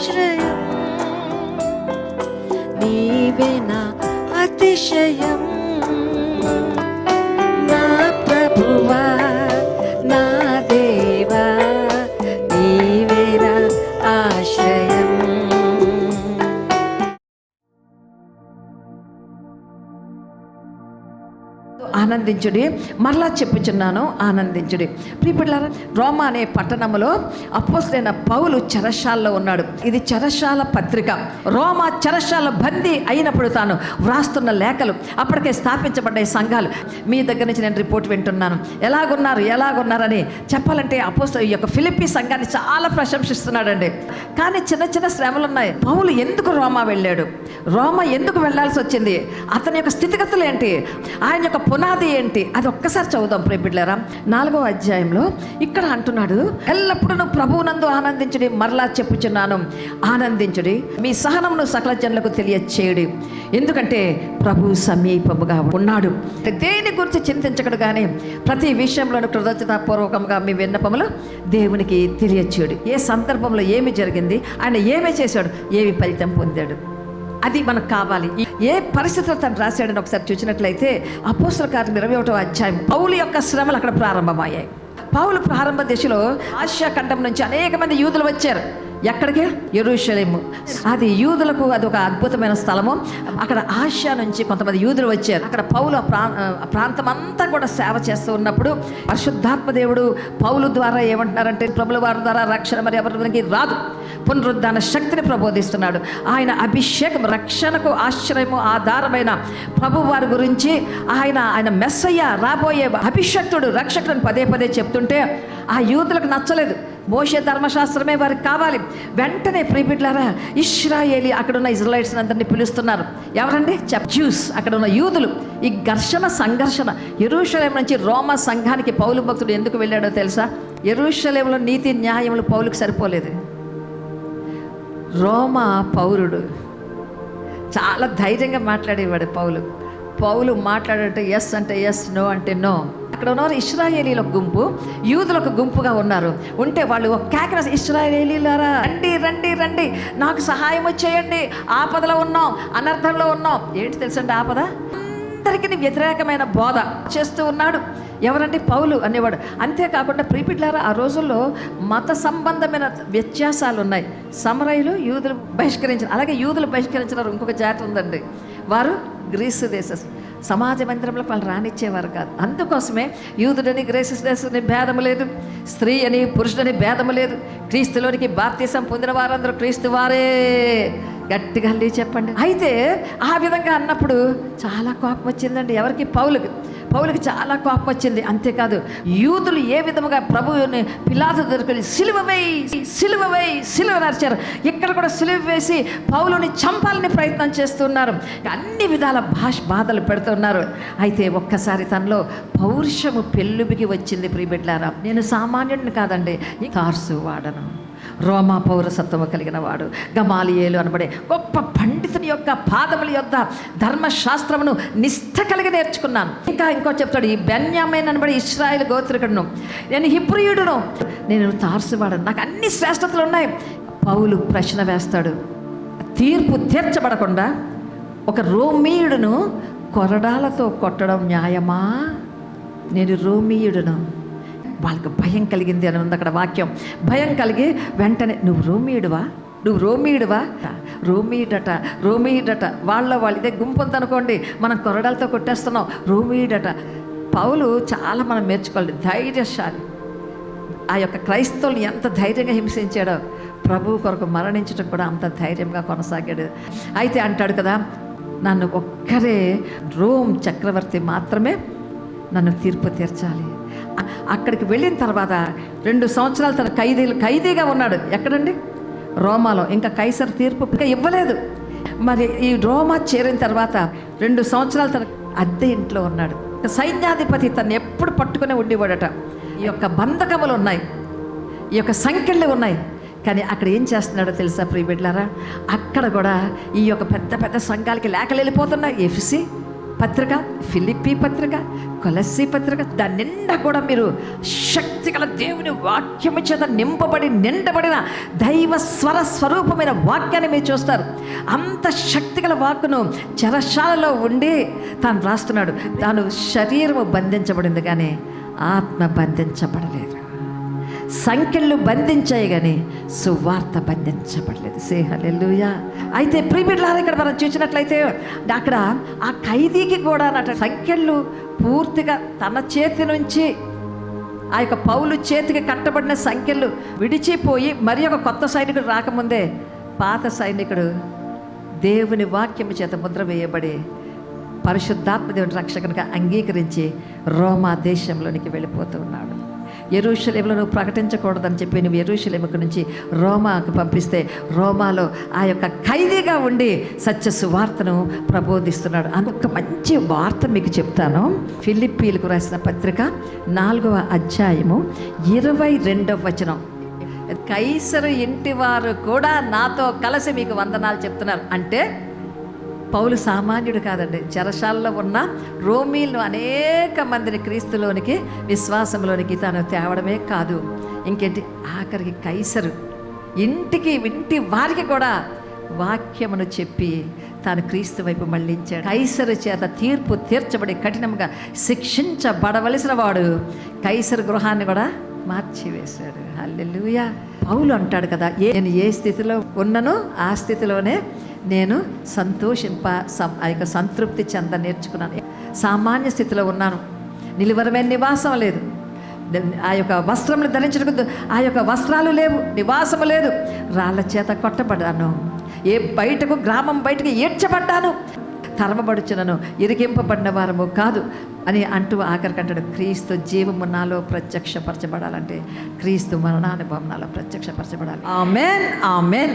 ఆశ్రయం, నీవే నా అతిశయం, నా ప్రభువా నా దేవా, నీవే నా ఆశ్రయం. ఆనందించుడి, మరలా చెప్పుచున్నాను ఆనందించుడి. ప్రియబిడ్డలారా, రోమా అనే పట్టణంలో అపోస్తలుడైన పౌలు చెరశాలలో ఉన్నాడు. ఇది చెరశాల పత్రిక. రోమా చెరశాల బందీ అయినప్పుడు తాను వ్రాస్తున్న లేఖలు, అప్పటికే స్థాపించబడ్డాయి సంఘాలు. మీ దగ్గర నుంచి నేను రిపోర్ట్ వింటున్నాను, ఎలాగున్నారని చెప్పాలంటే అపోస్తలు ఈ యొక్క ఫిలిప్పీ సంఘాన్ని చాలా ప్రశంసిస్తున్నాడండి. కానీ చిన్న చిన్న శ్రమలు ఉన్నాయి. పౌలు ఎందుకు రోమా వెళ్ళాడు, రోమా ఎందుకు వెళ్ళాల్సి వచ్చింది, అతని యొక్క స్థితిగతులు ఏంటి, ఆయన యొక్క పునాది ఏంటి, అది ఒక్కసారి చదువుదాం ప్రియబిడ్డలారా. 4వ అధ్యాయంలో ఇక్కడ అంటున్నాడు, ఎల్లప్పుడూ ప్రభువునందు ఆనందించుడి, మరలా చెప్పుచున్నాను ఆనందించుడి, మీ సహనమును సకల జనులకు తెలియచేయుడి, ఎందుకంటే ప్రభు సమీపముగా ఉన్నాడు. దేని గురించి చింతించకడు కానీ ప్రతి విషయంలోనూ కృతజ్ఞతాపూర్వకంగా మీ విన్నపములు దేవునికి తెలియచేయుడి. ఏ సందర్భంలో ఏమి జరిగింది, ఆయన ఏమి చేశాడు, ఏమి ఫలితం పొందాడు, అది మనకు కావాలి. ఏ పరిస్థితుల్లో తను రాశాడని ఒకసారి చూసినట్లయితే అపోస్తల కార్యం 21వ అధ్యాయం పౌలు యొక్క శ్రమలు అక్కడ ప్రారంభమయ్యాయి. పౌలు ప్రారంభ దశలో ఆసియా ఖండం నుంచి అనేక మంది యూదులు వచ్చారు. ఎక్కడికి? యెరూషలేము. అది యూదులకు అది ఒక అద్భుతమైన స్థలము. అక్కడ ఆసియా నుంచి కొంతమంది యూదులు వచ్చారు. అక్కడ పౌలు ప్రాంతం అంతా కూడా సేవ చేస్తూ ఉన్నప్పుడు పరిశుద్ధాత్మ దేవుడు పౌలు ద్వారా ఏమంటున్నారంటే, ప్రభుల వారి ద్వారా రక్షణ మరి ఎవరికి రాదు, పునరుద్ధాన శక్తిని ప్రబోధిస్తున్నాడు. ఆయన అభిషేకం, రక్షణకు ఆశ్రయము ఆధారమైన ప్రభు వారి గురించి ఆయన మెస్సయ్య, రాబోయే అభిషక్తుడు, రక్షకుడు పదే పదే చెప్తుంటే ఆ యూదులకు నచ్చలేదు. మోషే ధర్మశాస్త్రమే వారికి కావాలి. వెంటనే ప్రియబిడ్డలారా, ఇశ్రాయేలీ అక్కడ ఉన్న ఇజ్రాయిల్స్ అందరినీ పిలుస్తున్నారు. ఎవరండి? జ్యూస్, అక్కడ ఉన్న యూదులు. ఈ సంఘర్షణ యెరూషలేము నుంచి రోమా సంఘానికి పౌలు భక్తుడు ఎందుకు వెళ్ళాడో తెలుసా? యెరూషలేములో నీతి న్యాయములు పౌలుకు సరిపోలేదు. రోమా పౌరుడు చాలా ధైర్యంగా మాట్లాడేవాడు పౌలు మాట్లాడంటే ఎస్ అంటే ఎస్, నో అంటే నో. అక్కడ ఉన్నారు ఇశ్రాయేలీల గుంపు, యూదులకు గుంపుగా ఉన్నారు. ఉంటే వాళ్ళు ఒక కేకన, ఇశ్రాయేలీలారా రండి, నాకు సహాయం చేయండి, ఆపదలో ఉన్నాం, అనర్థంలో ఉన్నాం. ఏంటి తెలుసండి ఆపద? అందరికీ వ్యతిరేకమైన బోధ చేస్తూ ఉన్నాడు. ఎవరంటే పౌలు అనేవాడు. అంతేకాకుండా ప్రియబిడ్డలారా, ఆ రోజుల్లో మత సంబంధమైన వ్యత్యాసాలు ఉన్నాయి. సమరయులు యూదులు బహిష్కరించారు. అలాగే యూదులు బహిష్కరించిన ఇంకొక జాతి ఉందండి, వారు గ్రీసు దేశం. సమాజ మందిరంలో వాళ్ళు రానిచ్చేవారు కాదు. అందుకోసమే యూదుడని గ్రీసు దేశని భేదము లేదు, స్త్రీ అని పురుషుడని భేదము లేదు. క్రీస్తులోనికి బాప్తిసం పొందిన వారందరూ క్రీస్తు వారే. గట్టిగా చెప్పండి. అయితే ఆ విధంగా అన్నప్పుడు చాలా కోపం వచ్చిందండి. ఎవరికి? పౌలుకి చాలా కోపం వచ్చింది. అంతేకాదు, యూదులు ఏ విధముగా ప్రభువుని పిలాతు దగ్గరికి సిలువ నరిచారు, ఇక్కడ కూడా సిలువ వేసి పౌలుని చంపాలని ప్రయత్నం చేస్తున్నారు. అన్ని విధాల బాధలు పెడుతున్నారు. అయితే ఒక్కసారి తనలో పౌరుషము పెళ్ళుబికి వచ్చింది. ప్రియబిడ్డలారా, నేను సామాన్యుడిని కాదండి, తార్సు వాడను, రోమా పౌరసత్వము కలిగిన వాడు, గమాలియేలు అనబడే గొప్ప పండితుని యొక్క పాదముల యొద్ద ధర్మశాస్త్రమును నిష్ఠ కలిగి నేర్చుకున్నాను. ఇంకో చెప్తాడు, ఈ బెన్యామీన్ అనబడే ఇశ్రాయేలు గోత్రికుడును, నేను హిబ్రీయుడును, నేను తార్సువాడను, నాకు అన్ని శ్రేష్టతలు ఉన్నాయి. పౌలు ప్రశ్న వేస్తాడు, తీర్పు తీర్చబడకుండా ఒక రోమీయుడును కొరడాలతో కొట్టడం న్యాయమా? నేను రోమీయుడును. వాళ్ళకి భయం కలిగింది అని ఉంది అక్కడ వాక్యం. భయం కలిగి వెంటనే, నువ్వు రోమీయుడువా? రోమీయుడట. వాళ్ళు ఇదే గుంపు ఉందనుకోండి, మనం కొరడాలతో కొట్టేస్తున్నాం, రోమీయుడట. పౌలు చాలా మనం నేర్చుకోవాలి, ధైర్యశాలి. ఆ యొక్క క్రైస్తవుల్ని ఎంత ధైర్యంగా హింసించాడో, ప్రభు కొరకు మరణించడం కూడా అంత ధైర్యంగా కొనసాగాడు. అయితే అంటాడు కదా, నన్ను ఒక్కరే రోమ్ చక్రవర్తి మాత్రమే నన్ను తీర్పు తీర్చాలి. అక్కడికి వెళ్ళిన తర్వాత 2 సంవత్సరాలు తన ఖైదీగా ఉన్నాడు. ఎక్కడండి? రోమాలో. ఇంకా కైసర్ తీర్పు ఇంకా ఇవ్వలేదు. మరి ఈ రోమా చేరిన తర్వాత 2 సంవత్సరాలు తన అద్దె ఇంట్లో ఉన్నాడు. సైన్యాధిపతి తను ఎప్పుడు పట్టుకునే ఉండేవాడట. ఈ యొక్క బంధకములు ఉన్నాయి, ఈ యొక్క సంఖ్యలు ఉన్నాయి. కానీ అక్కడ ఏం చేస్తున్నాడో తెలుసా ప్రియబిడ్డలారా? అక్కడ కూడా ఈ యొక్క పెద్ద పెద్ద సంఘాలకి లేఖలు వెళ్ళిపోతున్నాయి. ఎఫెసీ, పత్రిక, ఫిలిప్పీ పత్రిక, కొలస్సీ పత్రిక, దాని నిండా కూడా మీరు శక్తిగల దేవుని వాక్యము చేత నిండబడిన దైవ స్వరూపమైన వాక్యాన్ని మీరు చూస్తారు. అంత శక్తిగల వాక్కును చెరసాలలో ఉండి తాను రాస్తున్నాడు. తాను శరీరము బంధించబడింది కానీ ఆత్మ బంధించబడలేదు. సంఖ్యలు బంధించాయి కానీ సువార్త బంధించబడలేదు. సే హల్లెలూయా. అయితే ప్రియబిడ్డలారా, ఇక్కడ మనం చూసినట్లయితే అక్కడ ఆ ఖైదీకి కూడా సంఖ్యలు పూర్తిగా తన చేతి నుంచి ఆ యొక్క పౌలు చేతికి కట్టబడిన సంఖ్యలు విడిచిపోయి మరి ఒక కొత్త సైనికుడు రాకముందే పాత సైనికుడు దేవుని వాక్యము చేత ముద్ర వేయబడి పరిశుద్ధాత్మ దేవుని రక్షకునిగా అంగీకరించి రోమా దేశంలోనికి వెళ్ళిపోతూ ఉన్నాడు. యెరూషలేములో నువ్వు ప్రకటించకూడదని చెప్పి నువ్వు యెరూషలేముకు నుంచి రోమాకు పంపిస్తే రోమాలో ఆ యొక్క ఖైదీగా ఉండి సత్య సువార్తను ప్రబోధిస్తున్నాడు. అందుకు మంచి వార్త మీకు చెప్తాను. ఫిలిప్పీలకు రాసిన పత్రిక 4వ అధ్యాయము 22వ వచనం. కైసరు ఇంటి వారు కూడా నాతో కలిసి మీకు వందనాలు చెప్తున్నారు. అంటే పౌలు సామాన్యుడు కాదండి. చెరసాలలో ఉన్న రోమీలు అనేక మందిని క్రీస్తులోనికి విశ్వాసంలోనికి తాను తేవడమే కాదు, ఇంకేంటి ఆఖరికి కైసరు ఇంటి వారికి కూడా వాక్యమును చెప్పి తాను క్రీస్తు వైపు మళ్ళించాడు. కైసరు చేత తీర్పు తీర్చబడి కఠినంగా శిక్షించబడవలసిన వాడు కైసరు గృహాన్ని కూడా మార్చివేశాడు. హల్లెలూయా. పౌలు అంటాడు కదా, నేను ఏ స్థితిలో ఉన్ననో ఆ స్థితిలోనే నేను ఆ యొక్క సంతృప్తి చెంద నేర్చుకున్నాను. సామాన్య స్థితిలో ఉన్నాను, నిలువరమైన నివాసం లేదు, ఆ యొక్క వస్త్రములు ధరించడానికి ఆ యొక్క వస్త్రాలు లేవు, నివాసము లేదు, రాళ్ళ చేత కొట్టబడ్డాను, గ్రామం బయటకు ఏడ్చబడ్డాను, తరమబడుచునను ఇరికింపబడిన వారము కాదు అని అంటూ ఆఖరికంటాడు, క్రీస్తు జీవము నాలో ప్రత్యక్షపరచబడాలంటే క్రీస్తు మరణానుభవం నాలో ప్రత్యక్షపరచబడాలి. ఆమేన్, ఆమేన్.